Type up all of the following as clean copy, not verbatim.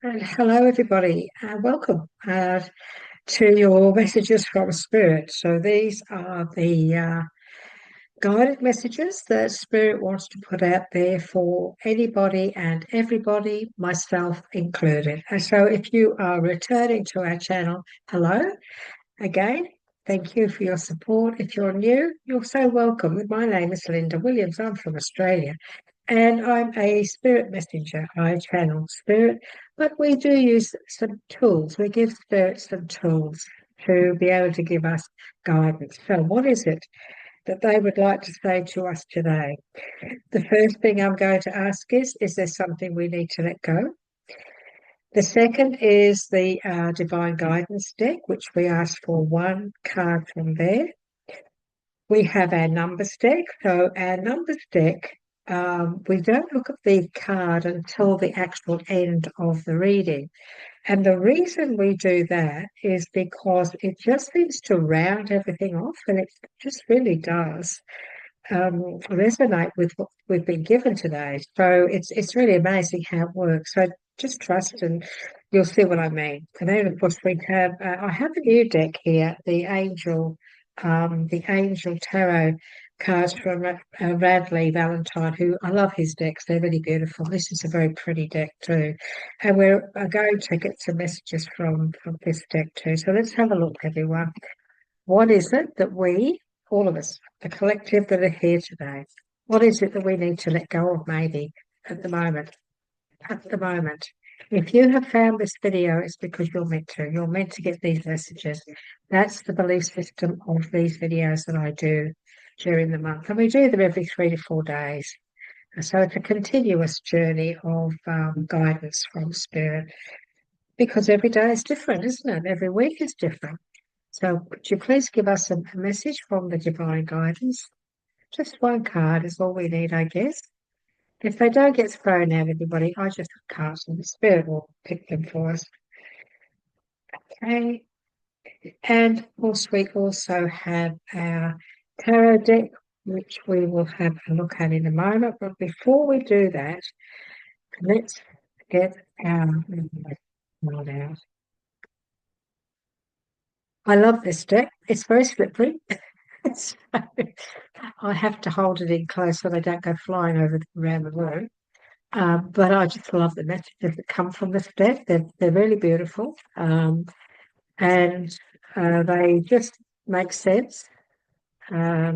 And hello, everybody. Welcome to your messages from Spirit. So, these are the guided messages that Spirit wants to put out there for anybody and everybody, myself included. And so, if you are returning to our channel, hello again. Thank you for your support. If you're new, you're so welcome. My name is Linda Williams. I'm from Australia. And I'm a spirit messenger. I channel spirit, but we do use some tools. We give spirit some tools to be able to give us guidance. So, what is it that they would like to say to us today? The first thing I'm going to ask is there something we need to let go? The second is the Divine Guidance deck, which we ask for one card from there. We have our numbers deck. So, our numbers deck, we don't look at the card until the actual end of the reading. And the reason we do that is because it just seems to round everything off, and it just really does resonate with what we've been given today. So it's really amazing how it works. So just trust, and you'll see what I mean. And then, of course, we have I have a new deck here, the Angel Tarot cards from Radley Valentine, who I love his decks. They're really beautiful. This is a very pretty deck too. And we're going to get some messages from this deck too. So let's have a look, everyone. What is it that we, all of us, the collective that are here today, what is it that we need to let go of maybe at the moment? At the moment. If you have found this video, it's because you're meant to. You're meant to get these messages. That's the belief system of these videos that I do during the month. And we do them every 3 to 4 days. And so it's a continuous journey of guidance from Spirit, because every day is different, isn't it? Every week is different. So could you please give us a message from the Divine Guidance? Just one card is all we need, I guess. If they don't get thrown out, everybody, I just can't, and the Spirit will pick them for us. Okay. And of course, we also have our tarot deck, which we will have a look at in a moment. But before we do that, let's get our card out. I love this deck. It's very slippery. So I have to hold it in close so they don't go flying around the room. But I just love the messages that come from this deck. They're really beautiful, and they just make sense. Yeah,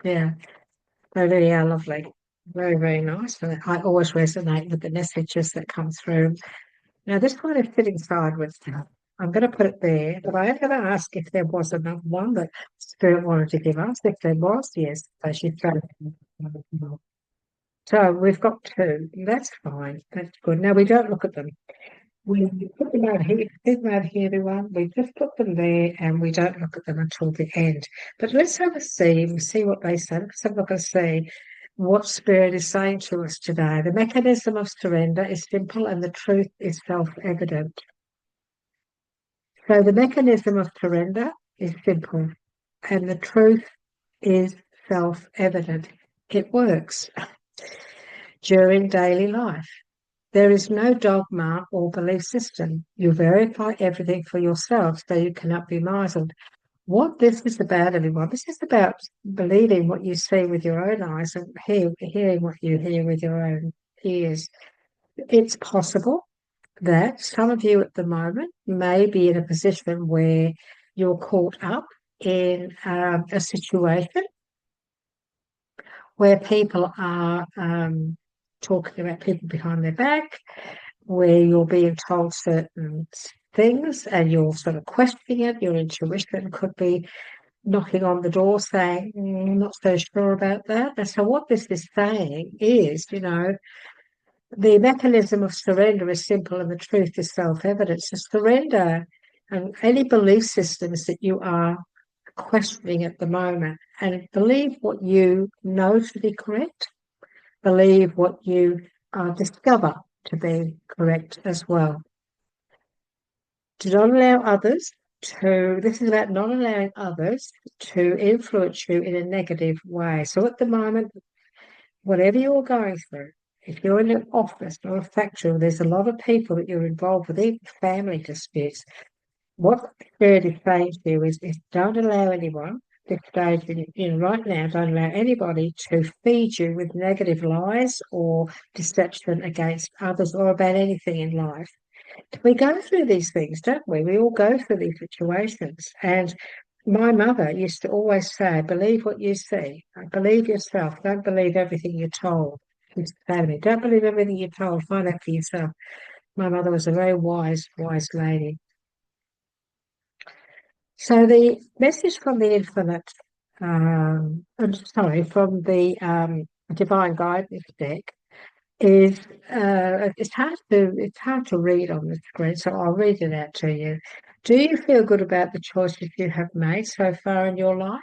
they really are lovely. Very, very nice. And I always resonate with the messages that come through. Now, this one is sitting sideways. I'm going to put it there, but I am going to ask if there was another one that Spirit wanted to give us. If there was, yes, so she's got it. So we've got two. That's fine. That's good. Now we don't look at them. We put them out here, everyone. We just put them there and we don't look at them until the end. But let's have a see and see what they say. Let's have a look and see what Spirit is saying to us today. The mechanism of surrender is simple and the truth is self-evident. So the mechanism of surrender is simple and the truth is self-evident. It works during daily life. There is no dogma or belief system. You verify everything for yourself so you cannot be misled. What this is about, everyone, this is about believing what you see with your own eyes and hearing what you hear with your own ears. It's possible that some of you at the moment may be in a position where you're caught up in a situation where people are talking about people behind their back, where you're being told certain things and you're sort of questioning it. Your intuition could be knocking on the door saying, I'm not so sure about that. And so what this is saying is, the mechanism of surrender is simple and the truth is self-evident. So surrender and any belief systems that you are questioning at the moment, and believe what you know to be correct, believe what you discover to be correct as well. Do not allow others this is about not allowing others to influence you in a negative way. So at the moment, whatever you're going through, if you're in an office or a factory, there's a lot of people that you're involved with, even family disputes. What the Spirit is saying to you is don't allow anyone, this stage right now, don't allow anybody to feed you with negative lies or deception against others or about anything in life. We go through these things, don't we? We all go through these situations. And my mother used to always say, believe what you see, believe yourself, don't believe everything you're told. She used to say to me, don't believe everything you're told, find out for yourself. My mother was a very wise lady. So the message from the infinite, from the divine guidance deck is it's hard to read on the screen, so I'll read it out to you. Do you feel good about the choices you have made so far in your life?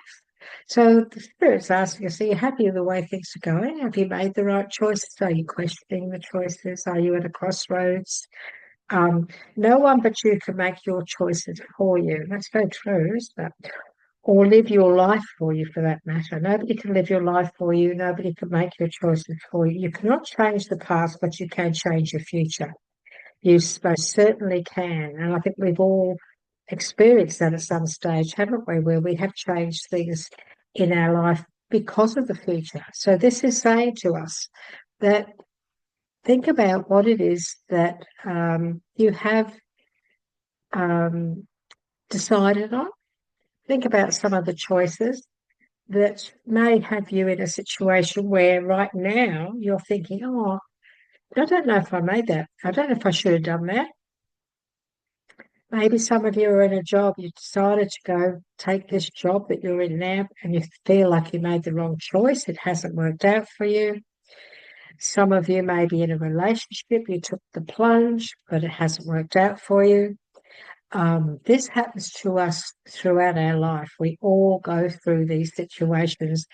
So the Spirit's asking us, are you happy with the way things are going? Have you made the right choices? Are you questioning the choices? Are you at a crossroads? No one but you can make your choices for you. That's so true, isn't it? Or live your life for you, for that matter. Nobody can live your life for you. Nobody can make your choices for you. You cannot change the past, but you can change your future. You most certainly can. And I think we've all experienced that at some stage, haven't we, where we have changed things in our life because of the future. So this is saying to us that think about what it is that you have decided on. Think about some of the choices that may have you in a situation where right now you're thinking, oh, I don't know if I made that. I don't know if I should have done that. Maybe some of you are in a job, you decided to go take this job that you're in now and you feel like you made the wrong choice. It hasn't worked out for you. Some of you may be in a relationship, you took the plunge, but it hasn't worked out for you. This happens to us throughout our life. We all go through these situations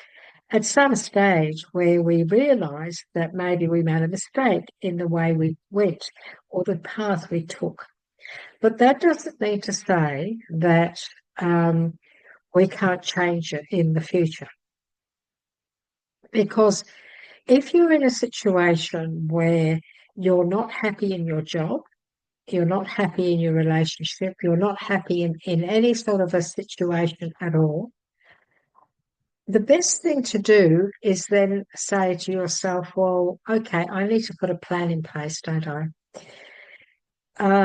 at some stage where we realise that maybe we made a mistake in the way we went or the path we took. But that doesn't mean to say that we can't change it in the future. Because if you're in a situation where you're not happy in your job, you're not happy in your relationship, you're not happy in any sort of a situation at all, the best thing to do is then say to yourself, well, okay, I need to put a plan in place, don't I?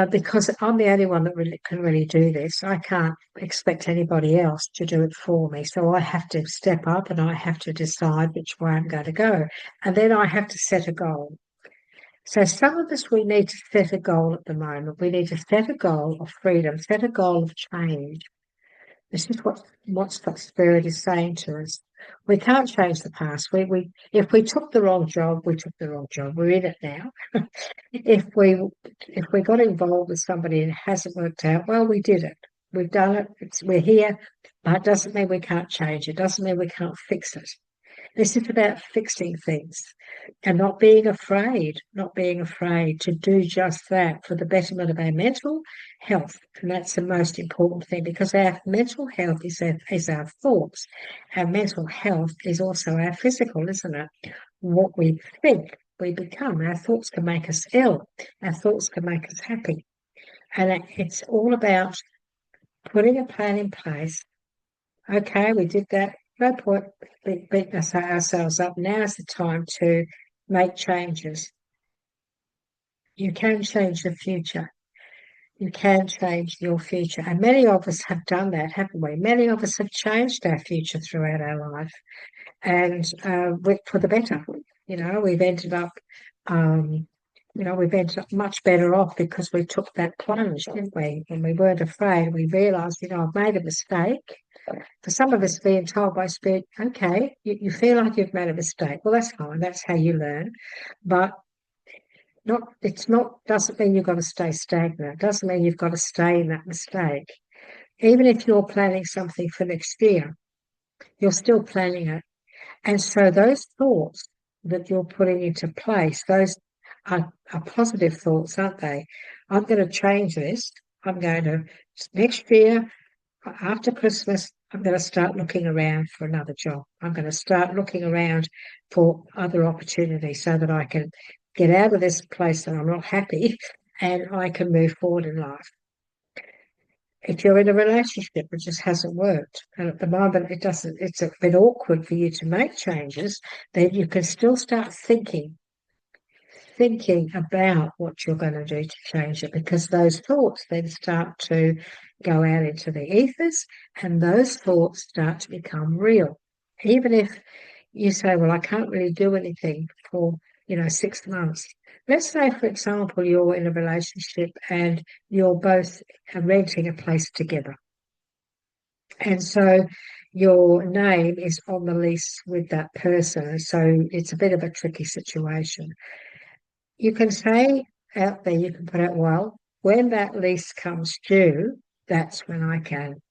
Because I'm the only one that can really do this. I can't expect anybody else to do it for me. So I have to step up and I have to decide which way I'm going to go. And then I have to set a goal. So some of us, we need to set a goal at the moment. We need to set a goal of freedom, set a goal of change. This is what the Spirit is saying to us. We can't change the past. If we took the wrong job, we took the wrong job. We're in it now. If we got involved with somebody and it hasn't worked out, well, we did it. We've done it. We're here. But it doesn't mean we can't change it. It doesn't mean we can't fix it. This is about fixing things and not being afraid to do just that for the betterment of our mental health. And that's the most important thing, because our mental health is our thoughts. Our mental health is also our physical, isn't it? What we think, we become. Our thoughts can make us ill. Our thoughts can make us happy. And it's all about putting a plan in place. Okay, we did that. No point beating ourselves up. Now is the time to make changes. You can change the future. You can change your future. And many of us have done that, haven't we? Many of us have changed our future throughout our life, and for the better. We've ended up much better off because we took that plunge, didn't we? And we weren't afraid. We realised, I've made a mistake. For some of us, being told by Spirit, okay, you feel like you've made a mistake. Well, that's fine. That's how you learn. But doesn't mean you've got to stay stagnant. It doesn't mean you've got to stay in that mistake. Even if you're planning something for next year, you're still planning it. And so those thoughts that you're putting into place, those are positive thoughts, aren't they? I'm going to change this. I'm going to, next year, after Christmas, I'm going to start looking around for another job. I'm going to start looking around for other opportunities so that I can get out of this place that I'm not happy and I can move forward in life. If you're in a relationship that just hasn't worked, and at the moment it's a bit awkward for you to make changes, then you can still start thinking about what you're going to do to change it, because those thoughts then start to go out into the ethers and those thoughts start to become real. Even if you say, well, I can't really do anything for, 6 months. Let's say, for example, you're in a relationship and you're both renting a place together. And so your name is on the lease with that person. So it's a bit of a tricky situation. You can say out there, you can put out, well, when that lease comes due, that's when I can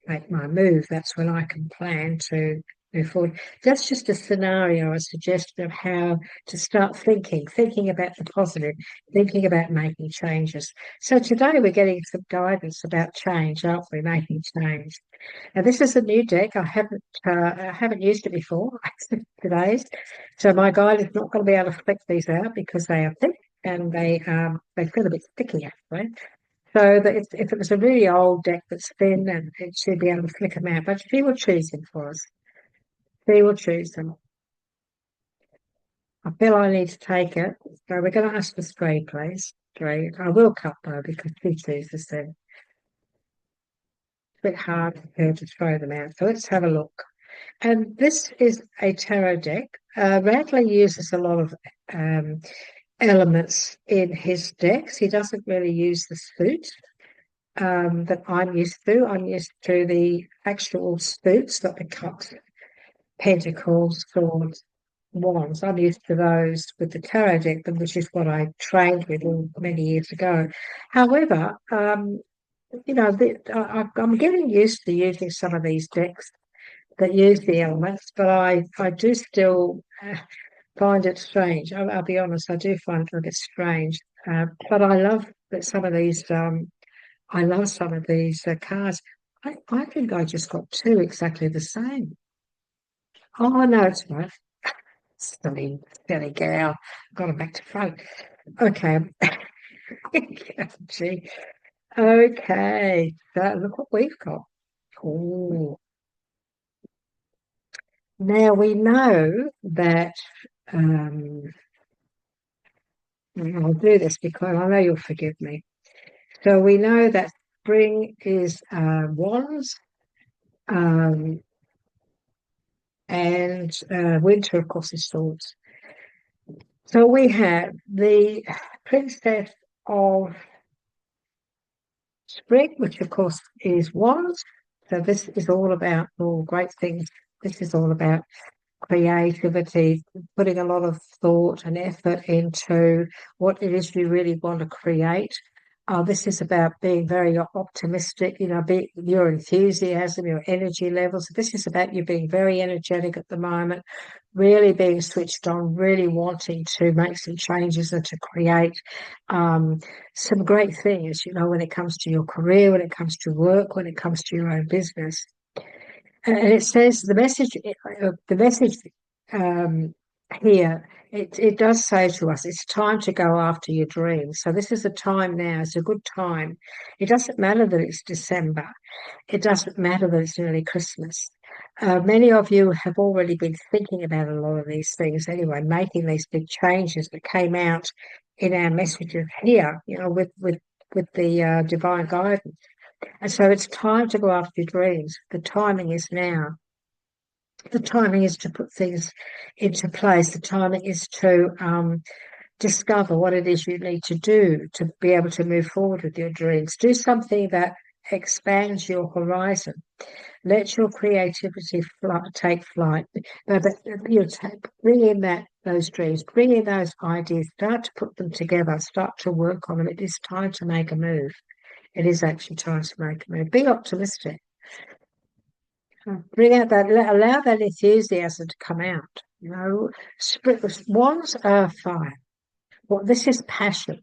make my move. That's when I can plan to move forward. That's just a scenario, a suggestion of how to start thinking about the positive, thinking about making changes. So today we're getting some guidance about change, aren't we? Making change. Now this is a new deck. I haven't used it before. Today's. So my guide is not going to be able to flick these out because they are thick and they feel a bit sticky actually. So that if it was a really old deck that's thin, and it should be able to flick them out. But she will choose them for us. She will choose them. I feel I need to take it. So we're going to ask for three, please. Three. I will cut though because she chooses them. It's a bit hard for her to throw them out. So let's have a look. And this is a tarot deck. Radley uses a lot of elements in his decks. He doesn't really use the suit that I'm used to. I'm used to the actual suits, not the cups, pentacles, swords, wands. I'm used to those with the tarot deck, which is what I trained with many years ago. However, I'm getting used to using some of these decks that use the elements, but I do still find it strange. I'll be honest, I do find it a bit strange. But I love that some of these. I love some of these cards. I think I just got two exactly the same. Oh no, it's right. Silly, silly girl. Got them back to front. Okay. Gee. Okay. So look what we've got. Oh. Now we know that I'll do this because I know you'll forgive me. So we know that spring is wands, um, and winter, of course, is swords. So we have the Princess of Spring, which of course is wands. So this is all about all great things. This is all about creativity, putting a lot of thought and effort into what it is you really want to create. This is about being very optimistic, your enthusiasm, your energy levels. This is about you being very energetic at the moment, really being switched on, really wanting to make some changes and to create some great things, when it comes to your career, when it comes to work, when it comes to your own business. And it says the message here, it does say to us, it's time to go after your dreams. So this is the time now. It's a good time. It doesn't matter that it's December. It doesn't matter that it's nearly Christmas. Many of you have already been thinking about a lot of these things anyway, making these big changes that came out in our messages here, with the divine guidance. And so it's time to go after your dreams. The timing is now. The timing is to put things into place. The timing is to discover what it is you need to do to be able to move forward with your dreams. Do something that expands your horizon. Let your creativity take flight. Bring in those dreams, bring in those ideas, start to put them together, start to work on them. It is time to make a move. It is actually time to make a move. Be optimistic. Bring out allow that enthusiasm to come out. Wands are fire. Well, this is passion.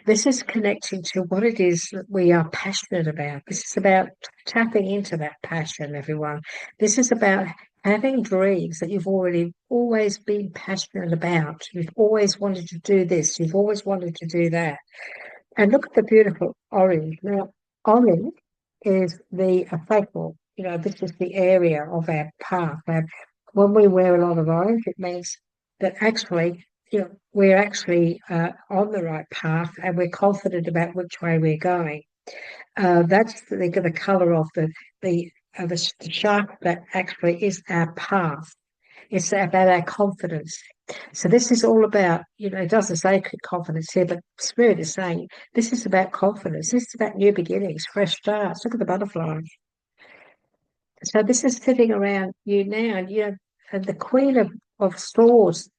This is connecting to what it is that we are passionate about. This is about tapping into that passion, everyone. This is about having dreams that you've already always been passionate about. You've always wanted to do this. You've always wanted to do that. And look at the beautiful orange. Now, orange is the faithful. This is the area of our path. When we wear a lot of orange, it means that actually, we're actually on the right path and we're confident about which way we're going. That's the colour of the shark that actually is our path. It's about our confidence. So this is all about, it doesn't say confidence here, but Spirit is saying this is about confidence. This is about new beginnings, fresh starts. Look at the butterflies. So this is sitting around you now, and the Queen of Swords.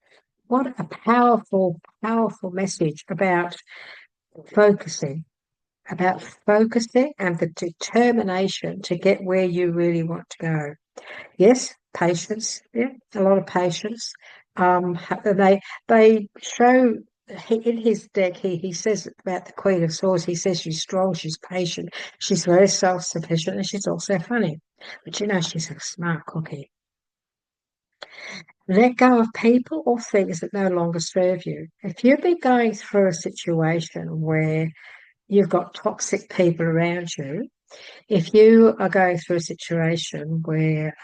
What a powerful, powerful message focusing, about focusing and the determination to get where you really want to go. Yes, patience. Yeah, a lot of patience. They show in his deck. He says about the Queen of Swords. He says she's strong, she's patient, she's very self-sufficient, and she's also funny. But she's a smart cookie. Let go of people or things that no longer serve you. If you've been going through a situation where you've got toxic people around you, if you are going through a situation where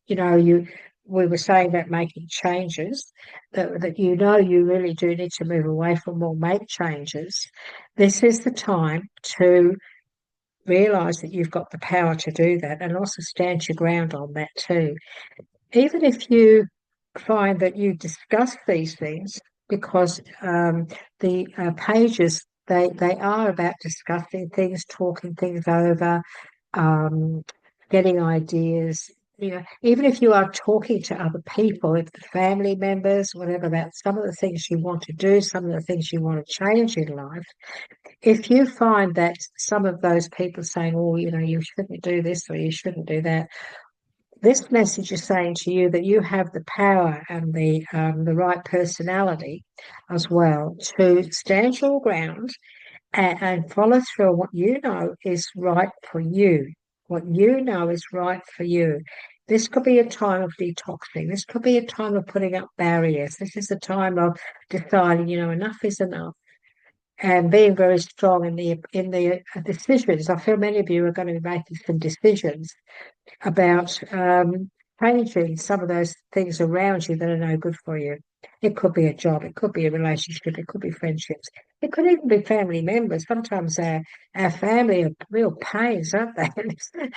we were saying about making changes that you really do need to move away from or make changes, this is the time to realize that you've got the power to do that and also stand your ground on that too. Even if you find that you discuss these things, because the pages they are about discussing things, talking things over, um, getting ideas. Even if you are talking to other people, if the family members, whatever, about some of the things you want to do, some of the things you want to change in life, if you find that some of those people saying, "Oh, you shouldn't do this or you shouldn't do that," this message is saying to you that you have the power and the right personality as well to stand your ground and follow through on what you know is right for you. What you know is right for you. This could be a time of detoxing. This could be a time of putting up barriers. This is a time of deciding, enough is enough, and being very strong in the decisions. I feel many of you are going to be making some decisions about changing some of those things around you that are no good for you. It could be a job, it could be a relationship, it could be friendships, it could even be family members. Sometimes our family are real pains, aren't they?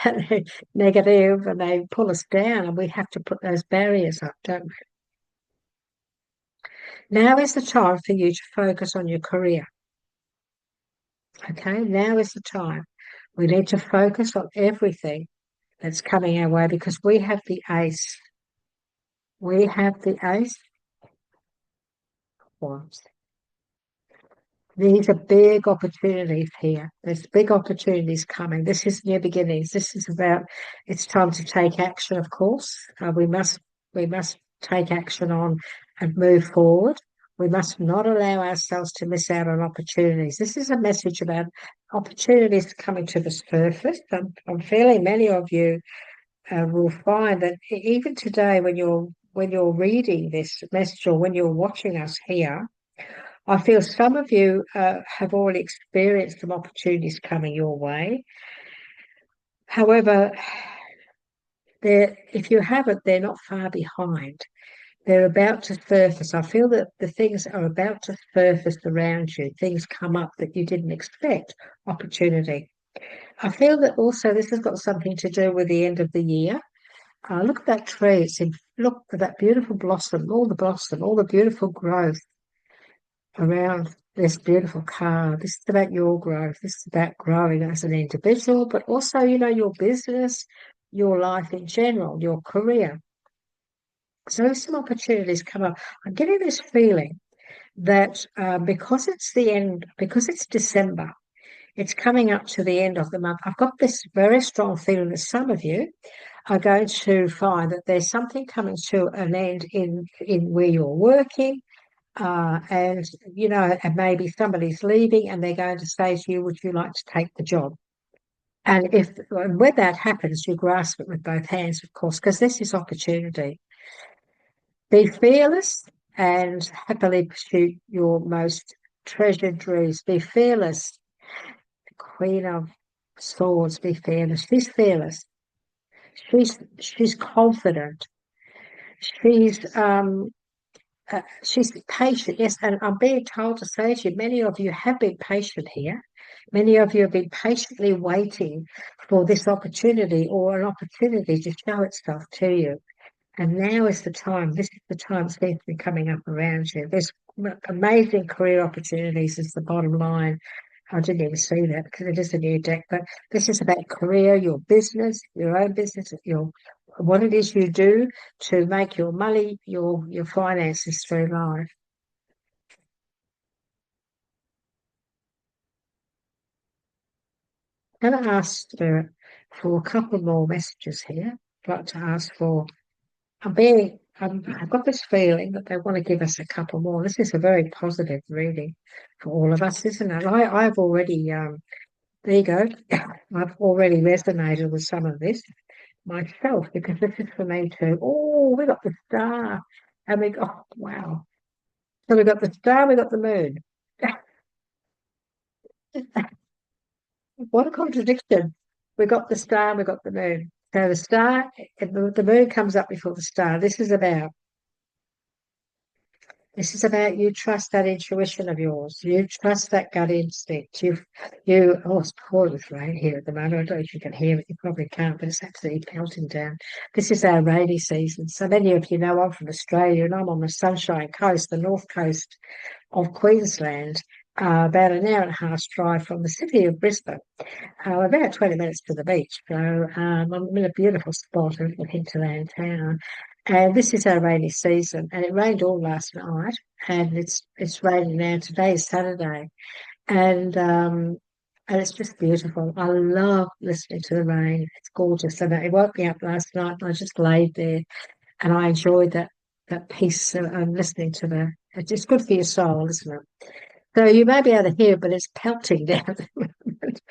And they're negative and they pull us down, and we have to put those barriers up, don't we? Now is the time for you to focus on your career. Okay, now is the time. We need to focus on everything that's coming our way because we have the ace. We have the ace wands. These are big opportunities here. There's big opportunities coming. This is new beginnings. This is about, it's time to take action, of course. We must take action on and move forward. We must not allow ourselves to miss out on opportunities. This is a message about opportunities coming to the surface. I'm feeling many of you will find that even today, when you're reading this message or when you're watching us here, I feel some of you have already experienced some opportunities coming your way. However, if you haven't, they're not far behind. They're about to surface. I feel that the things are about to surface around you. Things come up that you didn't expect. Opportunity. I feel that also this has got something to do with the end of the year. Look at that tree. Look at that beautiful blossom, all the beautiful growth around this beautiful car. This is about your growth. This is about growing as an individual, but also, your business, your life in general, your career. So if some opportunities come up, I'm getting this feeling that because it's the end, because it's December, it's coming up to the end of the month. I've got this very strong feeling that some of you are going to find that there's something coming to an end in where you're working, And and maybe somebody's leaving and they're going to say to you, would you like to take the job? And when that happens, you grasp it with both hands, of course, because this is opportunity. Be fearless and happily pursue your most treasured dreams. Be fearless, Queen of Swords. Be fearless. She's fearless. She's confident. She's she's patient. Yes, and I'm being told to say to you, many of you have been patient here. Many of you have been patiently waiting for this opportunity or an opportunity to show itself to you. And now is the time. This is the time it seems to be coming up around you. There's amazing career opportunities is the bottom line. I didn't even see that because it is a new deck, but this is about career, your business, your own business, your what it is you do to make your money, your finances through life. I'm going to ask for a couple more messages here. I'd like to ask for I've got this feeling that they want to give us a couple more. This is a very positive reading for all of us, isn't it? I've already, there you go. I've already resonated with some of this myself because this is for me too. Oh, we got the star and oh, wow. So we got the star, we got the moon. What a contradiction. We got the star, we got the moon. So the star, the moon comes up before the star. This is about you trust that intuition of yours. You trust that gut instinct. Oh, it's pouring with rain here at the moment. I don't know if you can hear it. You probably can't, but it's absolutely pelting down. This is our rainy season. So many of you know I'm from Australia and I'm on the Sunshine Coast, the north coast of Queensland, about an hour and a half drive from the city of Brisbane, about 20 minutes to the beach. So I'm in a beautiful spot in the hinterland town. And this is our rainy season, and it rained all last night, and it's raining now. Today is Saturday, and it's just beautiful. I love listening to the rain. It's gorgeous, and it woke me up last night, and I just laid there, and I enjoyed that peace and listening to the. It's just good for your soul, isn't it? So you may be able to hear, but it's pelting down at the moment.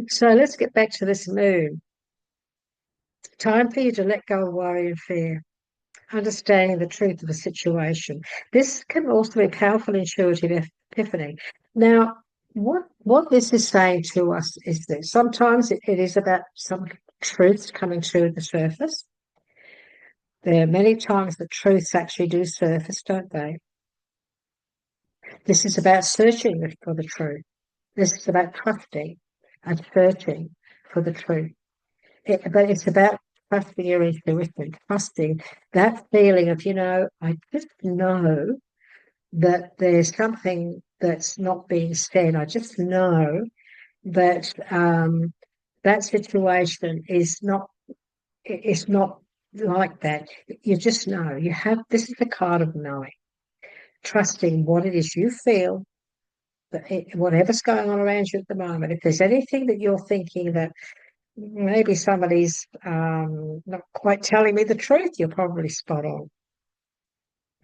So let's get back to this moon. Time for you to let go of worry and fear, understanding the truth of the situation. This can also be powerful intuitive epiphany. Now, what this is saying to us is that sometimes it is about some truths coming to the surface. There are many times that truths actually do surface, don't they? This is about searching for the truth. This is about trusting and searching for the truth. But it's about trusting your intuition, trusting that feeling of, I just know that there's something that's not being said. I just know that that situation is not, it's not like that. You just know. This is the card of knowing, trusting what it is you feel, that whatever's going on around you at the moment. If there's anything that you're thinking that maybe somebody's not quite telling me the truth, you're probably spot on.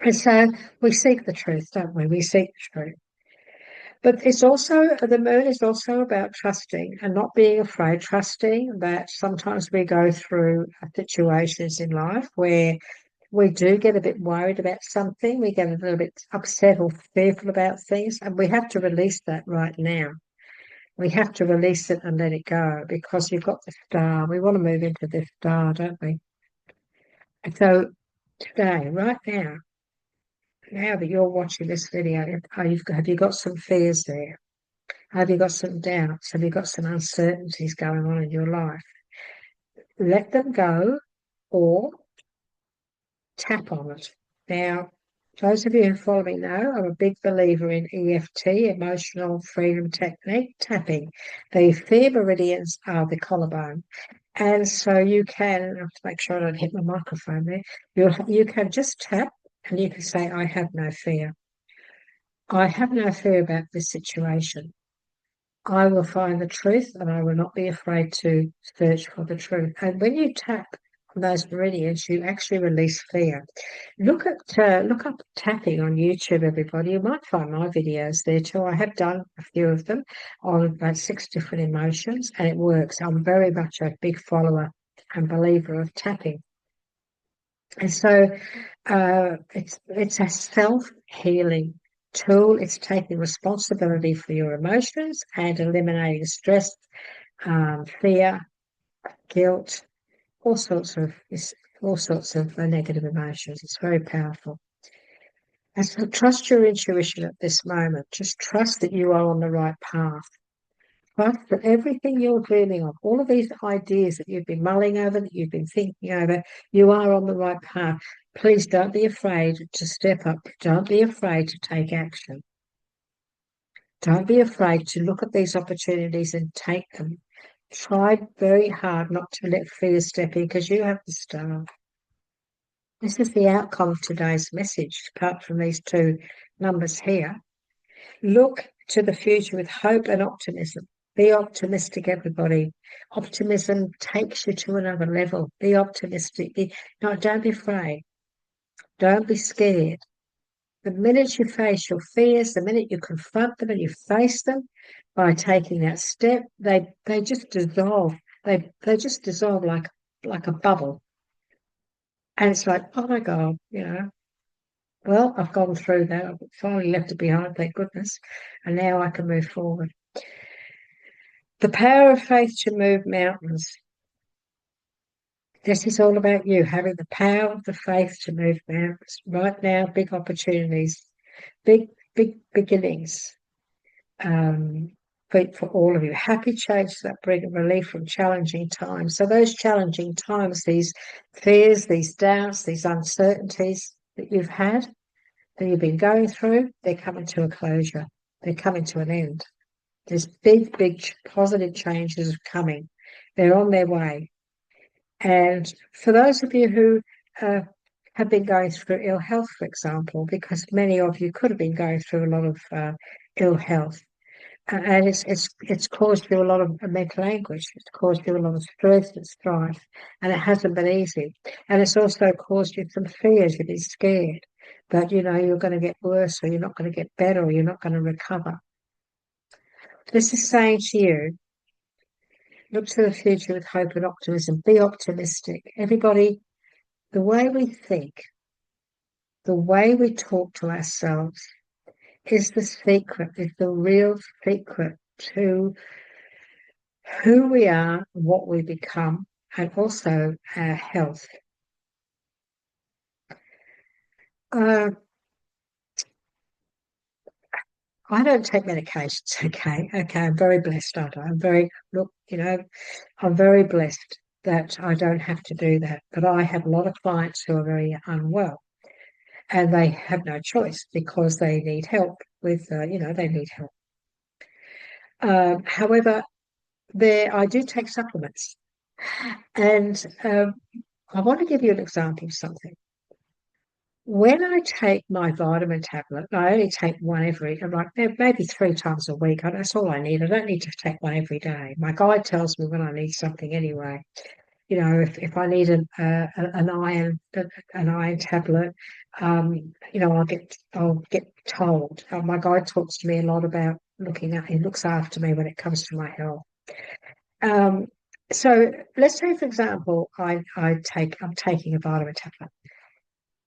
And so we seek the truth, don't we? We seek the truth. But the moon is also about trusting and not being afraid, trusting that sometimes we go through situations in life where we do get a bit worried about something, we get a little bit upset or fearful about things, and we have to release that right now. We have to release it and let it go because you've got the star. We want to move into this star, don't we? And so today, right now that you're watching this video, have you got some fears there? Have you got some doubts? Have you got some uncertainties going on in your life? Let them go or tap on it. Now, those of you who follow me know I'm a big believer in EFT, Emotional Freedom Technique, tapping. The fear meridians are the collarbone. And so you can, I have to make sure I don't hit my microphone there, you can just tap and you can say, I have no fear. I have no fear about this situation. I will find the truth and I will not be afraid to search for the truth. And when you tap those meridians, you actually release fear. Look up tapping on YouTube, everybody. You might find my videos there too. I have done a few of them on about 6 different emotions, and it works. I'm very much a big follower and believer of tapping. And so it's a self-healing tool. It's taking responsibility for your emotions and eliminating stress, fear, guilt, all sorts of negative emotions. It's very powerful. And so trust your intuition at this moment. Just trust that you are on the right path. Trust that everything you're dreaming of, all of these ideas that you've been mulling over, that you've been thinking over, you are on the right path. Please don't be afraid to step up. Don't be afraid to take action. Don't be afraid to look at these opportunities and take them. Try very hard not to let fear step in, because you have the star. This is the outcome of today's message, apart from these two numbers here. Look to the future with hope and optimism. Be optimistic, everybody. Optimism takes you to another level. Be optimistic. No, don't be afraid. Don't be scared. The minute you face your fears, the minute you confront them and you face them by taking that step, they just dissolve. They just dissolve like a bubble. And it's like, oh my God, well, I've gone through that. I've finally left it behind, thank goodness. And now I can move forward. The power of faith to move mountains. This is all about you having the power of the faith to move mountains. Right now, big opportunities, big beginnings for all of you. Happy changes that bring relief from challenging times. So those challenging times, these fears, these doubts, these uncertainties that you've had, that you've been going through, they're coming to a closure. They're coming to an end. There's big positive changes coming. They're on their way. And for those of you who have been going through ill health, for example, because many of you could have been going through a lot of ill health, and it's caused you a lot of mental anguish. It's caused you a lot of stress and strife, and it hasn't been easy. And it's also caused you some fears. You've been scared that you're going to get worse, or you're not going to get better, or you're not going to recover. This is saying to you, look to the future with hope and optimism. Be optimistic. Everybody, the way we think, the way we talk to ourselves is the secret, is the real secret to who we are, what we become, and also our health. I don't take medications, okay? Okay, I'm very blessed, aren't I? I'm very blessed that I don't have to do that. But I have a lot of clients who are very unwell, and they have no choice because they need help with, they need help. However, I do take supplements, and I want to give you an example of something. When I take my vitamin tablet, I only take one maybe 3 times a week. That's all I need. I don't need to take one every day. My guide tells me when I need something anyway. If I need an iron tablet, I'll get told. My guide talks to me a lot about he looks after me when it comes to my health. So let's say, for example, I'm taking a vitamin tablet.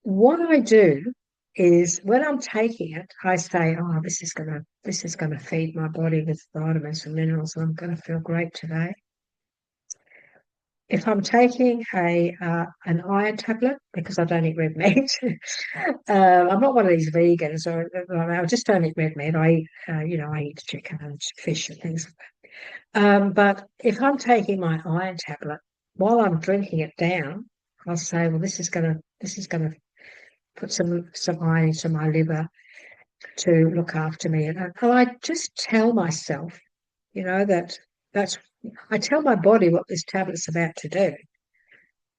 What I do is when I'm taking it, I say, "Oh, this is gonna feed my body with vitamins and minerals, and I'm gonna feel great today." If I'm taking an iron tablet, because I don't eat red meat, I'm not one of these vegans, or I just don't eat red meat. I eat chicken and fish and things like that. But if I'm taking my iron tablet, while I'm drinking it down, I'll say, "Well, this is gonna put some iron into my liver to look after me." And I just tell myself, I tell my body what this tablet's about to do.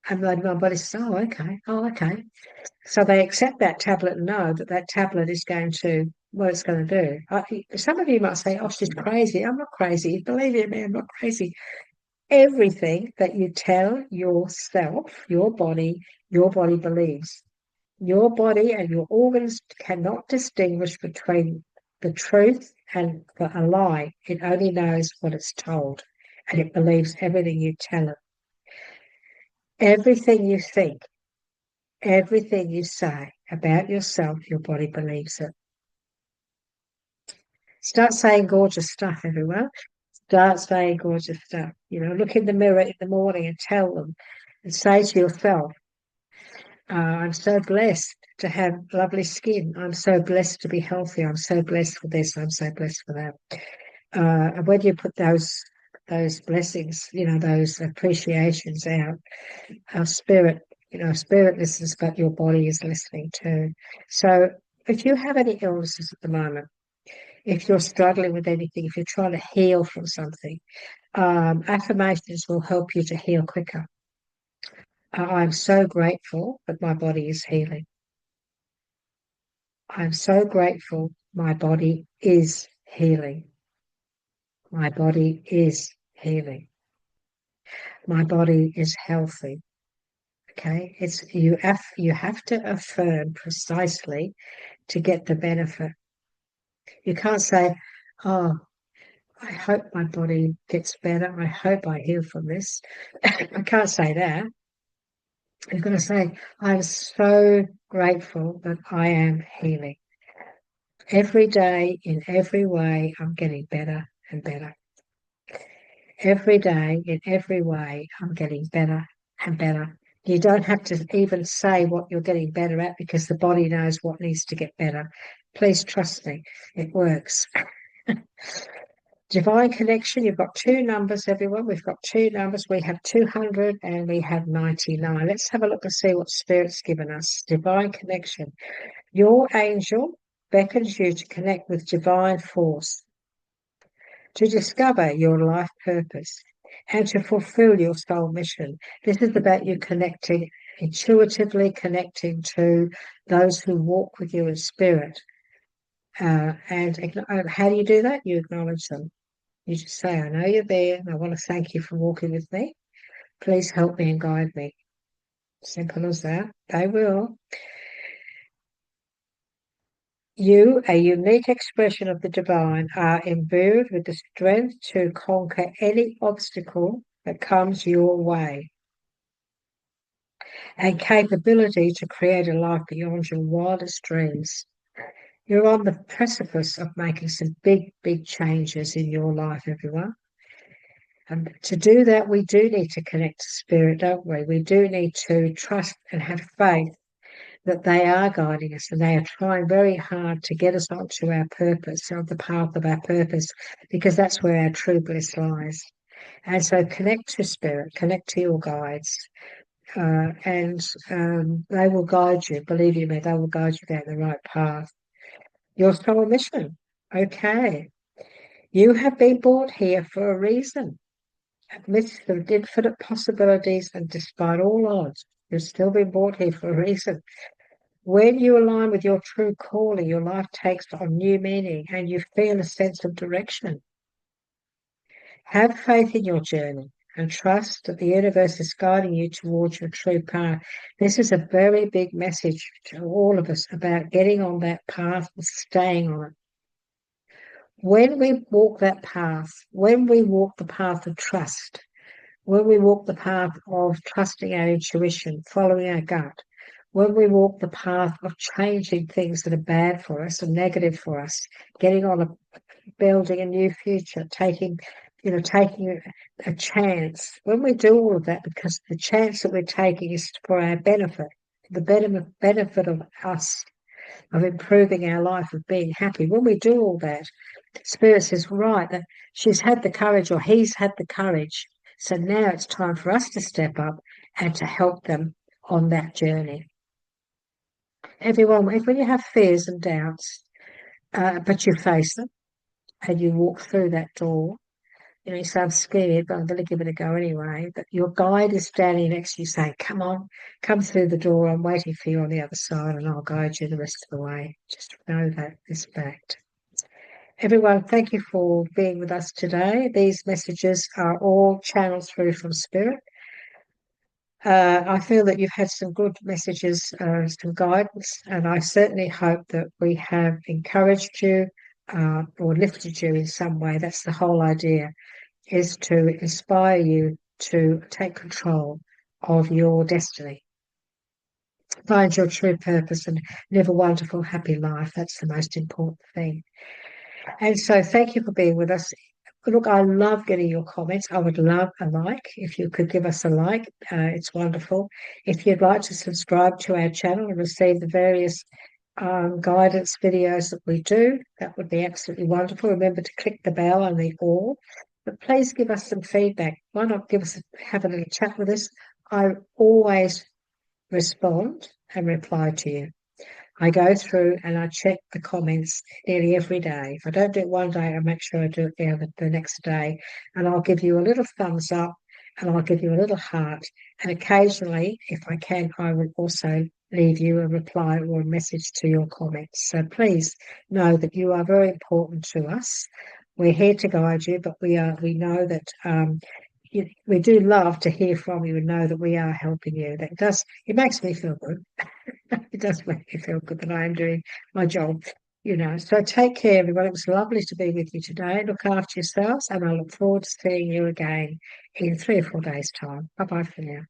And my body says, oh, okay. So they accept that tablet and know that tablet is going to, what it's going to do. Some of you might say, "Oh, she's crazy." I'm not crazy. Believe me, I'm not crazy. Everything that you tell yourself, your body believes. Your body and your organs cannot distinguish between the truth and a lie. It only knows what it's told, and it believes everything you tell it. Everything you think, everything you say about yourself, your body believes it. Start saying gorgeous stuff, everyone. Start saying gorgeous stuff. Look in the mirror in the morning and tell them and say to yourself, I'm so blessed to have lovely skin. I'm so blessed to be healthy. I'm so blessed for this. I'm so blessed for that. And when you put those blessings, those appreciations out, our spirit, spirit listens, but your body is listening too. So if you have any illnesses at the moment, if you're struggling with anything, if you're trying to heal from something, affirmations will help you to heal quicker. I'm so grateful that my body is healing. I'm so grateful my body is healing. My body is healing. My body is healthy. Okay, you have to affirm precisely to get the benefit. You can't say, "Oh, I hope my body gets better. I hope I heal from this." I can't say that. You're going to say, "I'm so grateful that I am healing. Every day, in every way, I'm getting better and better. Every day, in every way, I'm getting better and better." You don't have to even say what you're getting better at because the body knows what needs to get better. Please trust me, it works. Divine connection, you've got two numbers, everyone. We've got two numbers. We have 200 and we have 99. Let's have a look and see what Spirit's given us. Divine connection. Your angel beckons you to connect with divine force, to discover your life purpose, and to fulfill your soul mission. This is about you connecting, intuitively connecting to those who walk with you in spirit. And how do you do that? You acknowledge them. You just say, I know you're there, and I want to thank you for walking with me. Please help me and guide me. Simple as that. They will. You, a unique expression of the divine, are imbued with the strength to conquer any obstacle that comes your way and capability to create a life beyond your wildest dreams. You're on the precipice of making some big, big changes in your life, everyone. And to do that, we do need to connect to spirit, don't we? We do need to trust and have faith that they are guiding us and they are trying very hard to get us onto our purpose, on the path of our purpose, because that's where our true bliss lies. And so connect to spirit, connect to your guides, and they will guide you. Believe you me, they will guide you down the right path. Your soul mission. Okay. You have been brought here for a reason. Amidst the infinite possibilities and despite all odds, you've still been brought here for a reason. When you align with your true calling, your life takes on new meaning and you feel a sense of direction. Have faith in your journey and trust that the universe is guiding you towards your true path. This is a very big message to all of us about getting on that path and staying on it. When we walk that path, when we walk the path of trust, when we walk the path of trusting our intuition, following our gut, when we walk the path of changing things that are bad for us and negative for us, getting on building a new future, taking a chance. When we do all of that, because the chance that we're taking is for our benefit, the benefit of us, of improving our life, of being happy. When we do all that, Spirit says, right, that she's had the courage or he's had the courage. So now it's time for us to step up and to help them on that journey. Everyone, when you have fears and doubts, but you face them and you walk through that door, you say, I'm scared, but I'm going to give it a go anyway. But your guide is standing next to you saying, come on, come through the door. I'm waiting for you on the other side and I'll guide you the rest of the way. Just know that, this fact. Everyone, thank you for being with us today. These messages are all channeled through from Spirit. I feel that you've had some good messages, some guidance, and I certainly hope that we have encouraged you or lifted you in some way. That's the whole idea, is to inspire you to take control of your destiny, find your true purpose, and live a wonderful, happy life. That's the most important thing. And so thank you for being with us. Look, I love getting your comments. I would love a like. If you could give us a like, it's wonderful. If you'd like to subscribe to our channel and receive the various guidance videos that we do, that would be absolutely wonderful. Remember to click the bell and the all. But please give us some feedback. Why not have a little chat with us? I always respond and reply to you. I go through and I check the comments nearly every day. If I don't do it one day, I make sure I do it the next day. And I'll give you a little thumbs up and I'll give you a little heart. And occasionally, if I can, I will also leave you a reply or a message to your comments. So please know that you are very important to us. We're here to guide you, but we know that we do love to hear from you and know that we are helping you. It makes me feel good. It does make me feel good that I am doing my job. So take care, everyone. It was lovely to be with you today. Look after yourselves, and I look forward to seeing you again in 3 or 4 days' time. Bye bye for now.